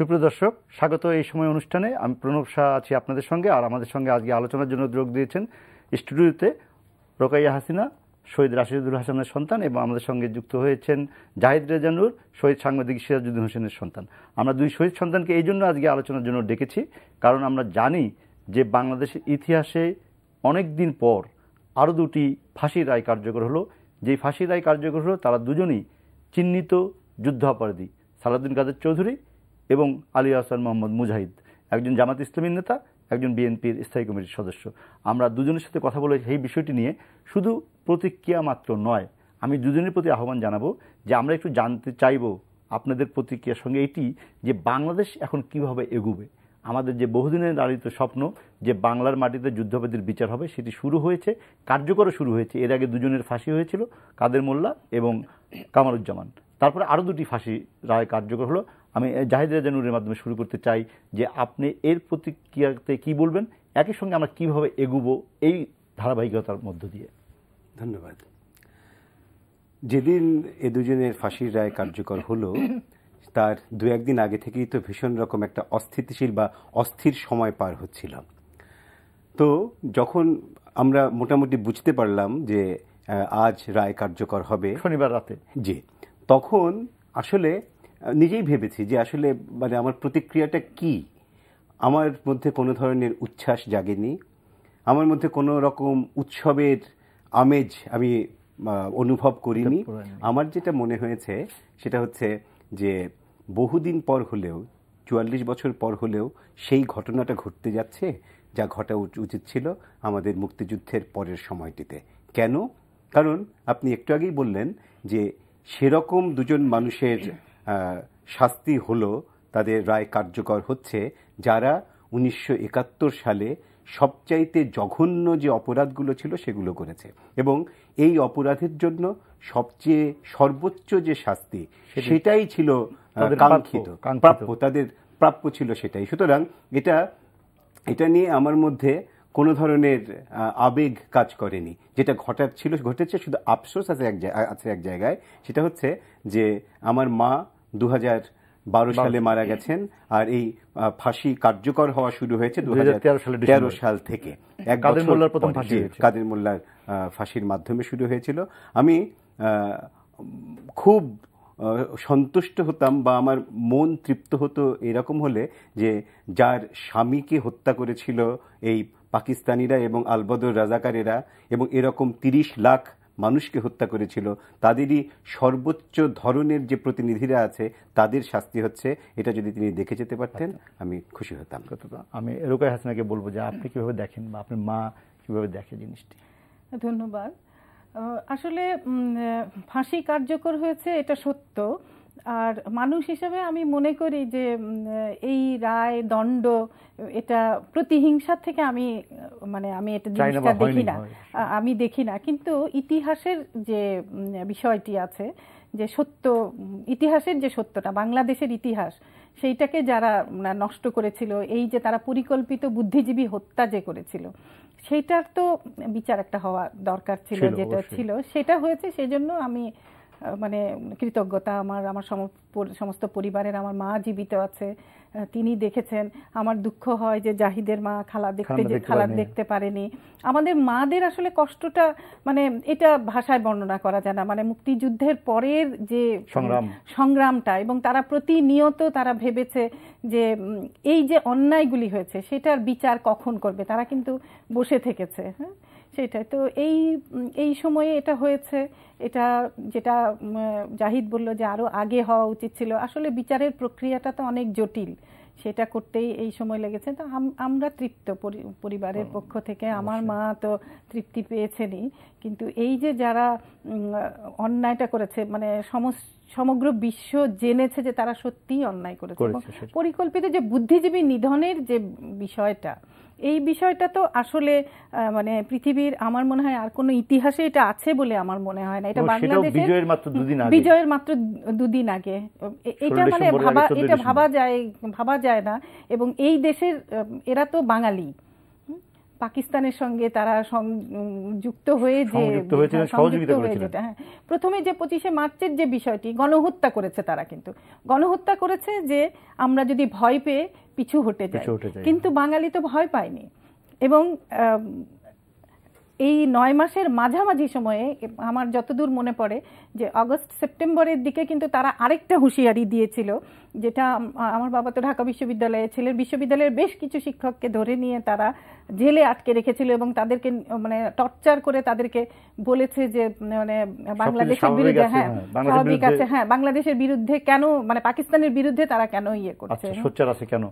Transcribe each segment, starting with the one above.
সুপ্রিয় দর্শক, স্বাগত এই সময় অনুষ্ঠানে। আমি প্রণব শাহ আছি আপনাদের সঙ্গে, আর আমাদের সঙ্গে আজকে আলোচনার জন্য যোগ দিয়েছেন স্টুডিওতে রোকাইয়া হাসিনা, শহীদ রাশিদুল হাসানের সন্তান, এবং আমাদের সঙ্গে যুক্ত হয়েছেন জাহিদ রেজা নূর, শহীদ সাংবাদিক সিরাজউদ্দিন হোসেনের সন্তান। আমরা দুই শহীদ সন্তানকে এই জন্য আজকে আলোচনার জন্য ডেকেছি, কারণ আমরা জানি যে বাংলাদেশের ইতিহাসে অনেক দিন পর আরও দুটি ফাঁসির রায় কার্যকর হলো। যেই ফাঁসির রায় কার্যকর হলো তারা দুজনই চিহ্নিত যুদ্ধাপরাধী, সালাউদ্দিন কাদের চৌধুরী এবং আলী আহসান মোহাম্মদ মুজাহিদ, একজন জামাত ইসলামীর নেতা, একজন বিএনপির স্থায়ী কমিটির সদস্য। আমরা দুজনের সাথে কথা বলে এই বিষয়টি নিয়ে শুধু প্রতিক্রিয়া মাত্র নয়, আমি দুজনের প্রতি আহ্বান জানাবো যে আমরা একটু জানতে চাইব আপনাদের প্রতিক্রিয়ার সঙ্গে এটি যে বাংলাদেশ এখন কিভাবে এগুবে। আমাদের যে বহুদিনের লালিত স্বপ্ন যে বাংলার মাটিতে যুদ্ধাপরাধীর বিচার হবে, সেটি শুরু হয়েছে, কার্যকরও শুরু হয়েছে। এর আগে দুজনের ফাঁসি হয়েছিল, কাদের মোল্লা এবং কামারুজ্জামান। তারপরে আরও দুটি ফাঁসি রায় কার্যকর হলো। আমি জাহিদ রেজা নূরের মাধ্যমে শুরু করতে চাই যে আপনি এর প্রতিক্রিয়াতে কি বলবেন, একই সঙ্গে আমরা কিভাবে এগুবো এই ধারাবাহিকতার মধ্য দিয়ে। ধন্যবাদ। যেদিন এ দুজনের ফাঁসির রায় কার্যকর হলো তার দু একদিন আগে থেকেই তো ভীষণ রকম একটা অস্থিতিশীল বা অস্থির সময় পার হচ্ছিল। তো যখন আমরা মোটামুটি বুঝতে পারলাম যে আজ রায় কার্যকর হবে শনিবার রাতে, জি, তখন আসলে নিজেই ভেবেছি যে আসলে মানে আমার প্রতিক্রিয়াটা কি। আমার মধ্যে কোনো ধরনের উচ্ছ্বাস জাগেনি, আমার মধ্যে কোনো রকম উৎসবের আমেজ আমি অনুভব করিনি। আমার যেটা মনে হয়েছে সেটা হচ্ছে যে বহুদিন পর হলেও, ৪৪ বছর পর হলেও সেই ঘটনাটা ঘটতে যাচ্ছে যা ঘটা উচিত ছিল আমাদের মুক্তিযুদ্ধের পরের সময়টিতে। কেন? কারণ আপনি একটু আগেই বললেন যে সেরকম দুজন মানুষের শাস্তি হলো, তাদের রায় কার্যকর হচ্ছে, যারা ১৯৭১ সালে সবচাইতে জঘন্য যে অপরাধগুলো ছিল সেগুলো করেছে, এবং এই অপরাধের জন্য সবচেয়ে সর্বোচ্চ যে শাস্তি সেটাই ছিল কাঙ্ক্ষিত, প্রাপ্য, তাদের প্রাপ্য ছিল সেটাই। সুতরাং এটা নিয়ে আমার মধ্যে কোনো ধরনের আবেগ কাজ করেনি। যেটা ঘটেছে শুধু আফসোস আছে এক জায়গায়, সেটা হচ্ছে যে আমার মা ২০১২ সালে মারা গেছেন, আর এই ফাঁসি কার্যকর হওয়া শুরু হয়েছে ২০১৩ সাল থেকে। কাদের মোল্লার ফাঁসির মাধ্যমে শুরু হয়েছিল। আমি খুব সন্তুষ্ট হতাম বা আমার মন তৃপ্ত হতো এরকম হলে যে যার স্বামীকে হত্যা করেছিল এই পাকিস্তানিরা এবং আলবদর রাজাকারেরা, এবং এরকম ৩০ লাখ মানুষকে হত্যা করেছিল, তাদেরই সর্বোচ্চ ধরনের যে প্রতিনিধিরা আছে তাদের শাস্তি হচ্ছে, এটা যদি তিনি দেখে যেতে পারতেন আমি খুশি হতাম। আমি রোকাইয়া হাসিনাকে বলবো যে আপনি কিভাবে দেখেন বা আপনার মা কিভাবে দেখে জিনিসটি। ধন্যবাদ। আসলে ফাঁসি কার্যকর হয়েছে এটা সত্য, আর মানুষ হিসেবে আমি মনে করি যে এই রায় দণ্ড এটা প্রতিহিংসার থেকে আমি এটা জিনিসটা দেখি না, কিন্তু ইতিহাসের যে বিষয়টি আছে, যে সত্য, ইতিহাসের যে সত্যটা, বাংলাদেশের ইতিহাস, সেইটাকে যারা নষ্ট করেছিল, এই যে তারা পরিকল্পিত বুদ্ধিজীবী হত্যা যে করেছিল, সেইটার তো বিচার একটা হওয়া দরকার ছিল, যেটা ছিল সেটা হয়েছে। সেজন্য আমি কৃতজ্ঞতা আমার সমস্ত পরিবারের। আমার মা জীবিত আছে, তিনি দেখেছেন। আমার দুঃখ হয় যে জাহিদের মা খালা দেখতে পারেনি। আমাদের মাদের আসলে কষ্টটা এটা ভাষায় বর্ণনা করা যায় না। মুক্তিযুদ্ধের পরের যে সংগ্রামটা, এবং তারা প্রতিনিয়ত তারা ভেবেছে যে এই যে অন্যায়গুলি হয়েছে সেটার বিচার কখন করবে, তারা কিন্তু বসে থেকেছে। হ্যাঁ, সেটাই তো এই সময়ে এটা হয়েছে। এটা যেটা জাহিদ বলল যে আরো আগে হওয়া উচিত ছিল, আসলে বিচারের প্রক্রিয়াটা তো অনেক জটিল, সেটা করতেই এই সময় লেগেছে। তো আমরা তৃপ্ত, পরিবারের পক্ষ থেকে আমার মা তো তৃপ্তি পেয়েছেনই, কিন্তু এই যে যারা অন্যায়টা করেছে, সমগ্র বিশ্ব জেনেছে যে তারা সত্যিই অন্যায় করেছে, পরিকল্পিত যে বুদ্ধিজীবী নিধনের যে বিষয়টা, এই বিষয়টা তো আসলে পৃথিবীর আমার মনে হয় আর কোনো ইতিহাসে এটা আছে বলে আমার মনে হয় না। এটা বাংলাদেশের বিজয়ের মাত্র দুদিন আগে, এটা এটা ভাবা যায় না। এবং এই দেশের এরা তো বাঙালি, পাকিস্তানের সঙ্গে তারা যুক্ত হয়ে যে প্রথমে যে 25শে মার্চের যে বিষয়টি গণহত্যা করেছে, তারা কিন্তু গণহত্যা করেছে যে আমরা যদি ভয় পেয়ে পিছু হটে যাই, কিন্তু বাঙালি তো ভয় পায়নি। এবং এই 9 মাসের মাঝামাঝি সময়ে আমার যতদূর মনে পড়ে যে আগস্ট সেপ্টেম্বরের দিকে কিন্তু তারা আরেকটা হুঁশিয়ারি দিয়েছিল, যেটা আমার বাবা তো ঢাকা বিশ্ববিদ্যালয়ে ছিলেন, বিশ্ববিদ্যালয়ের বেশ কিছু শিক্ষককে ধরে নিয়ে তারা জেলে আটকে রেখেছিল এবং তাদেরকে মানে টর্চার করে তাদেরকে বলেছে যে মানে বাংলাদেশের বিরুদ্ধে স্বাভাবিক আছে, বাংলাদেশের বিরুদ্ধে কেন মানে পাকিস্তানের বিরুদ্ধে তারা কেন ইয়ে করছে, সোচ্চার আছে কেন।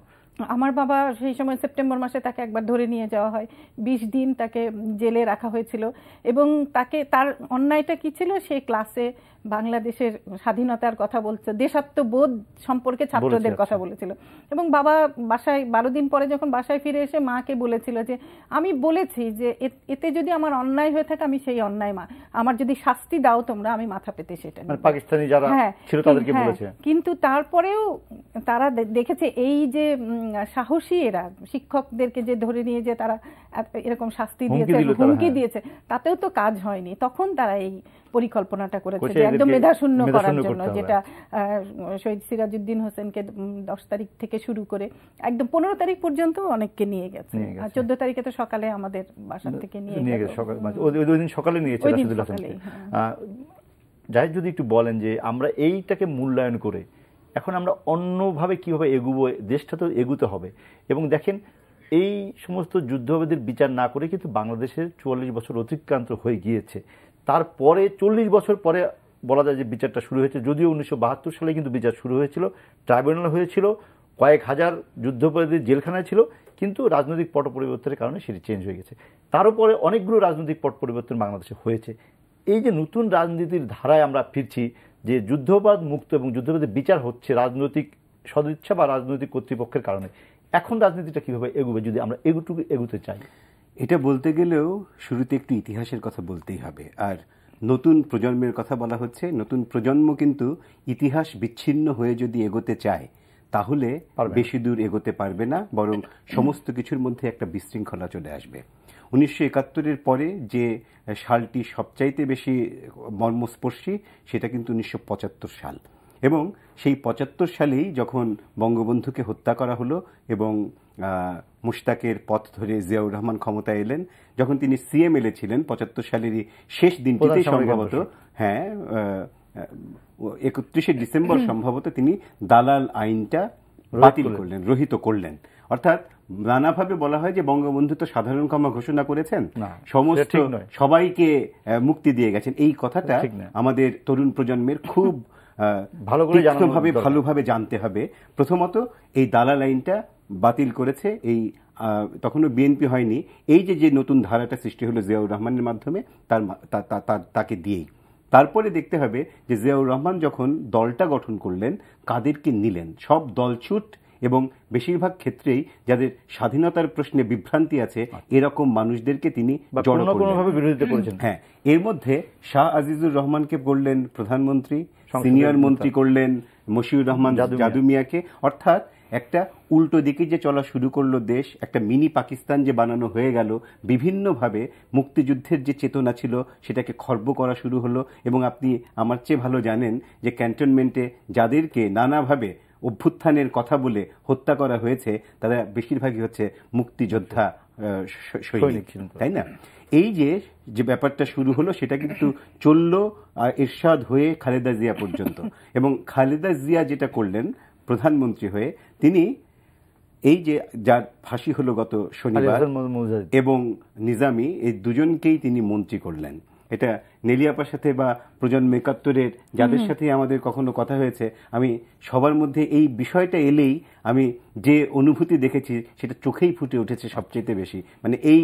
আমার বাবা সেই সময় সেপ্টেম্বর মাসে তাকে একবার ধরে নিয়ে যাওয়া হয়, 20 দিন তাকে জেলে রাখা হয়েছিল। এবং তাকে তার অন্যায়টা কি ছিল, সে ক্লাসে বাংলাদেশের স্বাধীনতার কথা বলছে, দেশাত্মবোধ সম্পর্কে ছাত্রদের কথা বলেছিল। এবং বাবা বাসায় 12 দিন পরে যখন বাসায় ফিরে এসে মাকে বলেছিল যে আমি বলেছি যে এতে যদি আমার অন্যায় হয়ে থাকে আমি সেই অন্যায় আমার যদি শাস্তি দাও তোমরা আমি মাথা পেতে সেটা পাকিস্তানি যারা ছিল তাদেরকে বলেছে। কিন্তু তারপরেও তারা দেখেছে এই যে সাহসী এরা শিক্ষকদেরকে যে ধরে নিয়ে যে তারা এরকম শাস্তি দিয়েছে, হুমকি দিয়েছে, তাতেও তো কাজ হয়নি। তখন তারা এই পরিকল্পনাটা করেছে যে একদম মেধাশূন্য করার জন্য, যেটা শহীদ সিরাজউদ্দিন হোসেনকে 10 তারিখ থেকে শুরু করে একদম 15 তারিখ পর্যন্ত অনেককে নিয়ে গেছে। আর 14 তারিখে তো সকালে আমাদের বাসা থেকে নিয়ে গেছে, ওই দিন সকালে নিয়েছে রাশিদুল হাসান। যাই যদি একটু বলেন যে আমরা এইটাকে মূল্যায়ন করে এখন আমরা অন্যভাবে কিভাবে এগুবো, দেশটা তো এগুতে হবে। এবং দেখেন এই সমস্ত যুদ্ধাপরাধীদের বিচার না করে কিন্তু বাংলাদেশের 44 বছর অতিক্রান্ত হয়ে গিয়েছে। তারপরে 40 বছর পরে বলা যায় যে বিচারটা শুরু হয়েছে, যদিও 1972 সালে কিন্তু বিচার শুরু হয়েছিল, ট্রাইব্যুনাল হয়েছিল, কয়েক হাজার যুদ্ধাপরাধী জেলখানায় ছিল, কিন্তু রাজনৈতিক পট পরিবর্তনের কারণে সেটি চেঞ্জ হয়ে গেছে। তার উপরে অনেকগুলো রাজনৈতিক পট পরিবর্তন বাংলাদেশে হয়েছে। এই যে নতুন রাজনীতির ধারায় আমরা ফিরছি, যে যুদ্ধাপরাধ মুক্ত এবং যুদ্ধাপরাধের বিচার হচ্ছে রাজনৈতিক সদিচ্ছা বা রাজনৈতিক কর্তৃপক্ষের কারণে, এখন রাজনীতিটা কিভাবে এগোবে যদি আমরা এগুতে চাই? এটা বলতে গেলেও শুরুতে একটু ইতিহাসের কথা বলতেই হবে। আর নতুন প্রজন্মের কথা বলা হচ্ছে, নতুন প্রজন্ম কিন্তু ইতিহাস বিচ্ছিন্ন হয়ে যদি এগোতে চায় তাহলে বেশি দূর এগোতে পারবে না, বরং সমস্ত কিছুর মধ্যে একটা বিশৃঙ্খলা চলে আসবে। 1971-এর পরে যে সালটি সবচাইতে বেশি মর্মস্পর্শী সেটা কিন্তু 1975 সাল। এবং সেই 75 সালেই যখন বঙ্গবন্ধুকে হত্যা করা হলো এবং মুশতাকের পথ ধরে জিয়াউর রহমান ক্ষমতায় এলেন, যখন তিনি সিএমএলএ ছিলেন 75 সালেরই শেষ দিনটিতে সম্ভবত 31শে ডিসেম্বর সম্ভবত তিনি দালাল আইনটা বাতিল করলেন, রহিত করলেন। অর্থাৎ নানাভাবে বলা হয় যে বঙ্গবন্ধু তো সাধারণ ক্ষমা ঘোষণা করেছেন, সমস্ত সবাইকে মুক্তি দিয়ে গেছেন। এই কথাটা আমাদের তরুণ প্রজন্মের খুব ভালোভাবে জানতে হবে। প্রথমত এই দালাল আইনটা বাতিল করেছে, এই তখনও বিএনপি হয়নি, এই যে নতুন ধারাটা সৃষ্টি হলো জিয়াউর রহমানের মাধ্যমে তাকে দিয়েই। তারপরে দেখতে হবে যে জিয়াউর রহমান যখন দলটা গঠন করলেন কাদেরকে নিলেন। সব দলছুট এবং বেশিরভাগ ক্ষেত্রেই যাদের স্বাধীনতার প্রশ্নে বিভ্রান্তি আছে এরকম মানুষদেরকে তিনি বিরোধিতা করেছেন। হ্যাঁ, এর মধ্যে শাহ আজিজুর রহমানকে করলেন প্রধানমন্ত্রী, সিনিয়র মন্ত্রী করলেন মশিউর রহমান জাদু মিয়াকে। অর্থাৎ একটা উল্টো দিকে যে চলা শুরু করলো দেশ, একটা মিনি পাকিস্তান যে বানানো হয়ে গেল, বিভিন্নভাবে মুক্তিযুদ্ধের যে চেতনা ছিল সেটাকে খর্ব করা শুরু হলো। এবং আপনি আমার চেয়ে ভালো জানেন যে ক্যান্টনমেন্টে যাদেরকে নানাভাবে অভ্যুত্থানের কথা বলে হত্যা করা হয়েছে তারা বেশিরভাগই হচ্ছে মুক্তিযোদ্ধা সৈনিক, তাই না? এই যে ব্যাপারটা শুরু হলো সেটা কিন্তু চললো এরশাদ হয়ে খালেদা জিয়া পর্যন্ত। এবং খালেদা জিয়া যেটা করলেন প্রধানমন্ত্রী হয়ে, তিনি এই যে যার ফাঁসি হলো গত শনিবার এবং নিজামী, এই দুজনকেই তিনি মন্ত্রী করলেন। এটা নেলিয়াপার সাথে বা প্রজন্ম 71-এর যাদের সাথে আমাদের কখনো কথা হয়েছে, আমি সবার মধ্যে এই বিষয়টা এলেই আমি যে অনুভূতি দেখেছি সেটা চোখেই ফুটে উঠেছে সবচেয়ে বেশি। মানে এই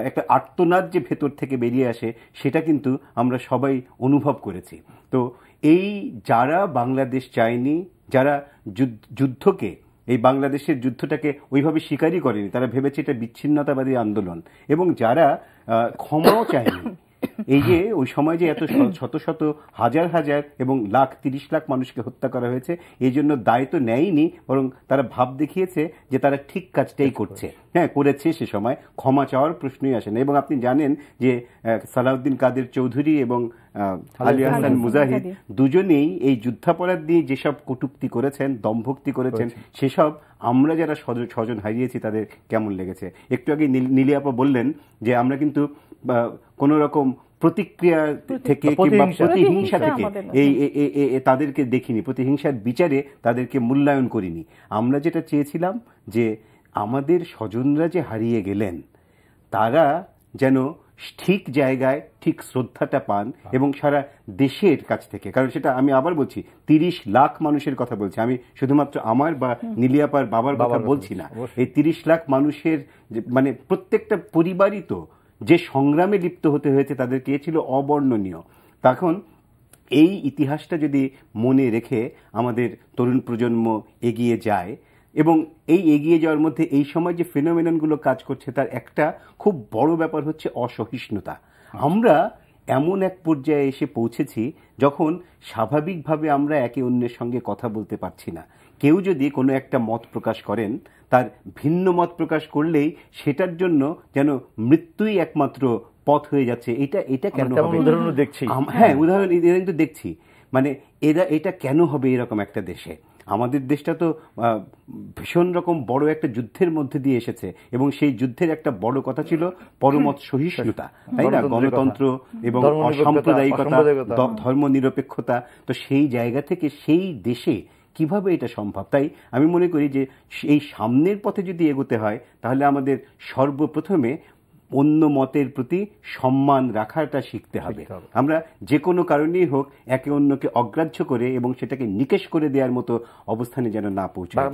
একটা আর্তনাদ যে ভেতর থেকে বেরিয়ে আসে সেটা কিন্তু আমরা সবাই অনুভব করেছি। তো এই যারা বাংলাদেশ চায়নি, যারা যুদ্ধকে, এই বাংলাদেশের যুদ্ধটাকে ওইভাবে স্বীকারই করেনি, তারা ভেবেছে এটা বিচ্ছিন্নতাবাদী আন্দোলন, এবং যারা ক্ষমাও চায়নি, এই যে ওই সময় যে এত শত শত হাজার হাজার এবং লাখ 30 লাখ মানুষকে হত্যা করা হয়েছে, এই জন্য দায় তো নেয়নি, বরং তারা ভাব দেখিয়েছে যে তারা ঠিক কাজটাই করছে। হ্যাঁ, করেছে, সে সময় ক্ষমা চাওয়ার প্রশ্নই আসে না। এবং আপনি জানেন যে সালাউদ্দিন কাদের চৌধুরী এবং আলী হাসান মুজাহিদ দুজনেই এই যুদ্ধাপরাধ দিয়ে যেসব কটূক্তি করেছেন, দম্ভক্তি করেছেন, সেসব আমরা যারা স্বজন হারিয়েছি তাদের কেমন লেগেছে। একটু আগে নীলি আপা বললেন যে আমরা কিন্তু কোন রকম প্রতিক্রিয়া থেকে কিংবা প্রতিহিংসা থেকে তাদেরকে দেখিনি, প্রতিহিংসার বিচারে তাদেরকে মূল্যায়ন করিনি। আমরা যেটা চেয়েছিলাম যে আমাদের স্বজনরা যে হারিয়ে গেলেন তারা যেন ঠিক জায়গায় ঠিক শ্রদ্ধাটা পান এবং সারা দেশের কাছ থেকে, কারণ সেটা আমি আবার বলছি 30 লাখ মানুষের কথা বলছি, আমি শুধুমাত্র আমার বা নীলিয়াপার বাবার কথা বলছি না। এই 30 লাখ মানুষের মানে প্রত্যেকটা পরিবারই তো যে সংগ্রামে লিপ্ত হতে হয়েছে তাদেরকে, এ ছিল অবর্ণনীয়। তখন এই ইতিহাসটা যদি মনে রেখে আমাদের তরুণ প্রজন্ম এগিয়ে যায়, এবং এই এগিয়ে যাওয়ার মধ্যে এই সময় যে ফেনোমেননগুলো কাজ করছে তার একটা খুব বড় ব্যাপার হচ্ছে অসহিষ্ণুতা। আমরা এমন এক পর্যায়ে এসে পৌঁছেছি যখন স্বাভাবিকভাবে আমরা একে অন্যের সঙ্গে কথা বলতে পারছি না। কেউ যদি কোনো একটা মত প্রকাশ করেন, তার ভিন্ন মত প্রকাশ করলেই সেটার জন্য যেন মৃত্যুই একমাত্র পথ হয়ে যাচ্ছে। এটা কেন হবে? উদাহরণ দেখছি, হ্যাঁ, উদাহরণ কিন্তু দেখছি। মানে এটা কেন হবে এরকম একটা দেশে? আমাদের দেশটা তো ভীষণ রকম বড় একটা যুদ্ধের মধ্যে দিয়ে এসেছে, এবং সেই যুদ্ধের একটা বড় কথা ছিল পরমত সহিষ্ণুতা, তাই না? গণতন্ত্র এবং অসাম্প্রদায়িকতা, ধর্মনিরপেক্ষতা। তো সেই জায়গা থেকে সেই দেশে কিভাবে এটা সম্ভব? তাই আমি মনে করি যে এই সামনের পথে যদি এগোতে হয় তাহলে আমাদের সর্বপ্রথমে অন্য মতের প্রতি সম্মান রাখাটা শিখতে হবে। আমরা যে কোনো কারণেই হোক একে অন্যকে অগ্রাহ্য করে এবং সেটাকে নিকেশ করে দেওয়ার মতো অবস্থানে যেন না পৌঁছায়।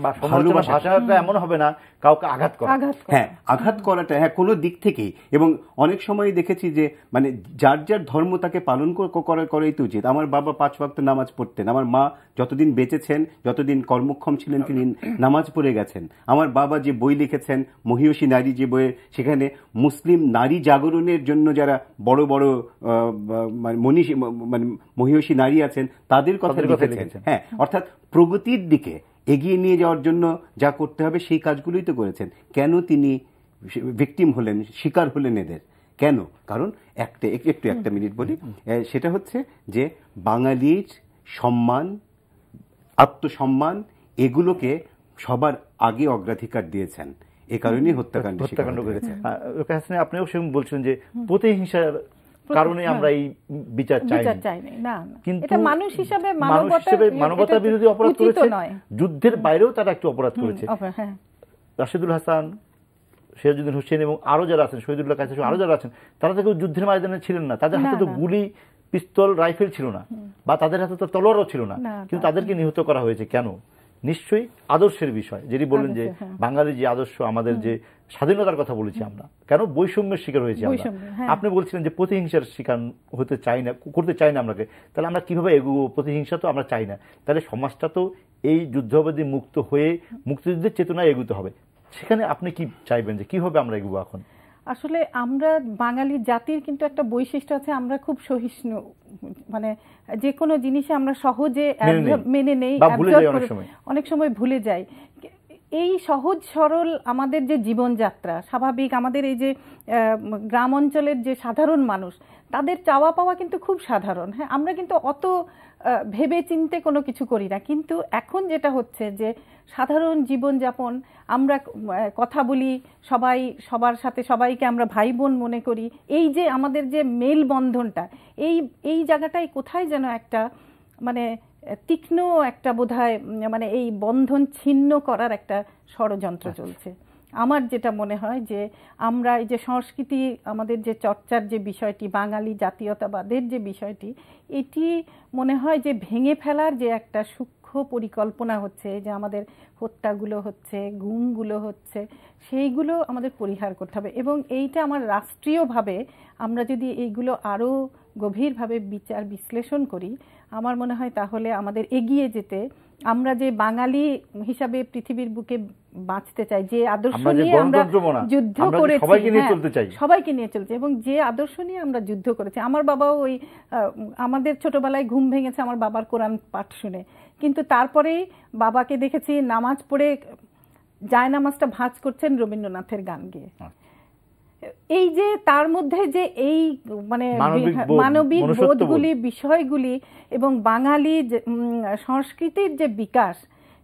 ভাষাটা এমন হবে না কাউকে আঘাত করা, হ্যাঁ, আঘাত করাটা, হ্যাঁ, কোনো দিক থেকেই। এবং অনেক সময় দেখেছি যে মানে যার যার ধর্ম তাকে পালন করাই তো উচিত। আমার বাবা 5 ওয়াক্ত নামাজ পড়তেন, আমার মা যতদিন বেঁচেছেন, যতদিন কর্মক্ষম ছিলেন তিনি নামাজ পড়ে গেছেন। আমার বাবা যে বই লিখেছেন মহিয়সী নারী, যে বইয়ে সেখানে মুসলিম নারী জাগরণের জন্য যারা বড় বড় মহিয়সী নারী আছেন তাদের কথা লিখেছেন। হ্যাঁ, অর্থাৎ প্রগতির দিকে এগিয়ে নিয়ে যাওয়ার জন্য যা করতে হবে সেই কাজগুলোই তো করেছেন। কেন তিনি ভিকটিম হলেন, শিকার হলেন এদের? কেন? কারণ একটা মিনিট বলি, সেটা হচ্ছে যে বাঙালির সম্মান, আত্মসম্মান, এগুলোকে সবার আগে অগ্রাধিকার দিয়েছেন, এ কারণেই হত্যাকাণ্ড করেছে। আপনিও সেরকম বলছেন যে প্রতিহিংসার কারণে আমরা এই বিচার চাই না, কিন্তু মানুষ হিসেবে মানবতা বিরোধী অপরাধ করেছে, যুদ্ধের বাইরেও তারা একটু অপরাধ করেছে। রাশেদুল হাসান, সিরাজউদ্দিন হোসেন এবং আরো যারা আছেন, শহীদুল্লাহ কায়সার, আরো যারা আছেন, তারা তো কেউ যুদ্ধের ময়দানে ছিলেন না। তাদের হাতে তো গুলি, পিস্তল, রাইফেল ছিল না, বা তাদের হাতে তো তলোয়ারও ছিল না, কিন্তু তাদেরকে নিহত করা হয়েছে কেন? নিশ্চয়ই আদর্শের বিষয়, যেটি বললেন যে বাঙালি যে আদর্শ, আমাদের যে স্বাধীনতার কথা বলেছি আমরা, কেন বৈষম্যের শিকার হয়েছি আমরা। আপনি বলছিলেন যে প্রতিহিংসার শিকার হতে চাই না, করতে চাই না আমরাকে, তাহলে আমরা কিভাবে এগোবো? প্রতিহিংসা তো আমরা চাই না, তাহলে সমাজটা তো এই যুদ্ধাবধি মুক্ত হয়ে মুক্তিযুদ্ধের চেতনায় এগোতে হবে। সেখানে আপনি কি চাইবেন যে কিভাবে আমরা এগোবো? এখন আসলে আমরা বাঙালি জাতির কিন্তু একটা বৈশিষ্ট্য আছে, আমরা খুব সহিষ্ণু, মানে যে কোনো জিনিসে আমরা সহজে মেনে নেই, অনেক সময় ভুলে যাই। এই সহজ সরল আমাদের যে জীবনযাত্রা স্বাভাবিক, আমাদের এই যে গ্রাম অঞ্চলের যে সাধারণ মানুষ, তাদের চাওয়া পাওয়া কিন্তু খুব সাধারণ। হ্যাঁ, আমরা কিন্তু অত ভেবে চিন্তে কোনো কিছু করি না, কিন্তু এখন যেটা হচ্ছে যে সাধারণ জীবনযাপন, আমরা কথা বলি, সবার সাথে সবাইকে আমরা ভাই বোন মনে করি, এই যে আমাদের যে মেলবন্ধনটা, এই জায়গাটায় কোথায় যেন একটা মানে তীক্ষ্ণ একটা বোধহয় মানে এই বন্ধন ছিন্ন করার একটা ষড়যন্ত্র চলছে। আমার যেটা মনে হয় যে আমরা এই যে সংস্কৃতি, আমাদের যে চর্চার যে বিষয়টি, বাঙালি জাতীয়তাবাদের যে বিষয়টি, এটি মনে হয় যে ভেঙে ফেলার যে একটা সূক্ষ্ম পরিকল্পনা হচ্ছে, যে আমাদের হত্যাগুলো হচ্ছে, গুমগুলো হচ্ছে, সেইগুলো আমাদের পরিহার করতে হবে। এবং এইটা আমার রাষ্ট্রীয়ভাবে আমরা যদি এইগুলো আরও গভীরভাবে বিচার বিশ্লেষণ করি, আমার মনে হয় তাহলে আমাদের এগিয়ে যেতে আমরা যে বাঙালি হিসাবে পৃথিবীর বুকে বাঁচতে চাই, যে আদর্শ নিয়ে আমরা যুদ্ধ করেছি, সবাইকে নিয়ে চলছে, এবং যে আদর্শ নিয়ে আমরা যুদ্ধ করেছি। আমার বাবাও ওই আমাদের ছোটবেলায় ঘুম ভেঙেছে আমার বাবার কোরআন পাঠ শুনে, কিন্তু তারপরেই বাবাকে দেখেছি নামাজ পড়ে জায়নামাজটা ভাঁজ করছেন রবীন্দ্রনাথের গান গেয়ে। এই যে তার মধ্যে যে এই মানে মানবিক বোধগুলি, বিষয়গুলি এবং বাঙালি সংস্কৃতির যে বিকাশ,